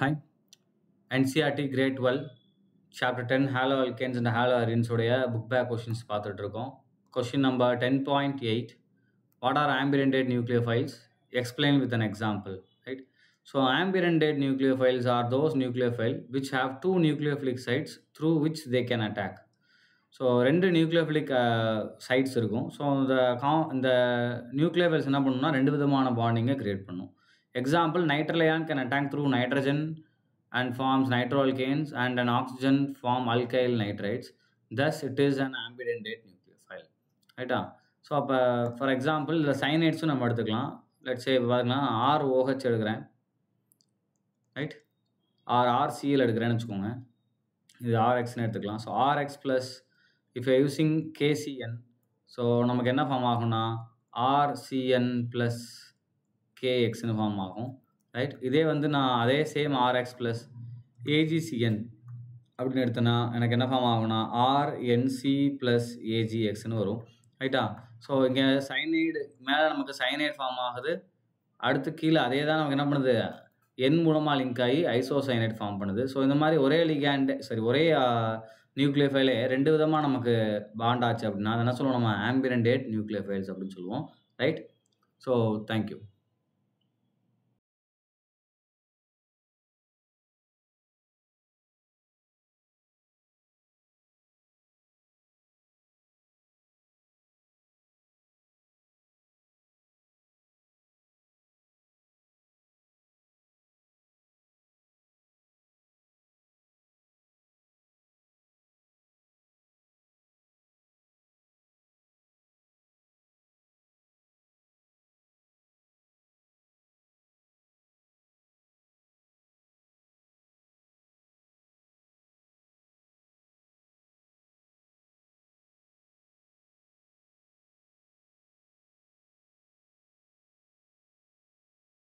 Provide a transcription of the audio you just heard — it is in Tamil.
Hi, NCRT Grade 12, Chapter 10 Haloalkanes and Haloarenes உடைய book back questions பார்த்துட்டு இருக்கோம். Question number 10.8. What are ambient nucleophiles? Explain with an example. Right? So, ambient nucleophiles are those nucleophiles which have two nucleophilic sites through which they can attack. So ரெண்டு நியூக்ளியோஃபிலிக் சைட்ஸ் இருக்கும். ஸோ இந்த நியூக்ளியோஃபைல்ஸ் என்ன பண்ணணும்னா ரெண்டு விதமான பாண்டிங்கை கிரியேட் பண்ணும். Example, nitrite ion can attack through nitrogen and forms nitroalkanes and an oxygen form alkyl nitrites. Thus it is an ambidentate nucleophile. ரைட்டா? ஸோ அப்போ ஃபார் எக்ஸாம்பிள் இதில் சைனைட்ஸும் நம்ம எடுத்துக்கலாம். லெட்ஸ் சே இப்போ பார்த்தீங்கன்னா ROH எடுக்கிறேன், ரைட், RCl எடுக்கிறேன்னு வச்சுக்கோங்க. இது RXன்னு எடுத்துக்கலாம். So RX plus if you are using KCN, so நமக்கு என்ன ஃபார்ம் ஆகும்னா RCN ப்ளஸ் KXன்னு ஃபார்ம் ஆகும். ரைட்? இதே வந்து நான் அதே சேம் RX ப்ளஸ் AgCN அப்படின்னு எடுத்தேன்னா எனக்கு என்ன ஃபார்ம் ஆகும்னா RNC ப்ளஸ் AgXன்னு வரும். ரைட்டா? ஸோ இங்கே சைனைடு மேலே நமக்கு சைனைடு ஃபார்ம் ஆகுது, அடுத்து கீழே அதே தான் நமக்கு என்ன பண்ணுது, என் மூலமாக லிங்க் ஆகி ஐசோசைனைட் ஃபார்ம் பண்ணுது. ஸோ இந்த மாதிரி ஒரே லிகாண்ட் ஒரே நியூக்ளியோஃபைலே ரெண்டு விதமாக நமக்கு பாண்ட் ஆச்சு அப்படின்னா அதை என்ன சொல்லுவோம், நம்ம ஆம்பிடென்டேட் நியூக்ளியோஃபைல்ஸ் அப்படின்னு சொல்லுவோம். ரைட்? So thank you.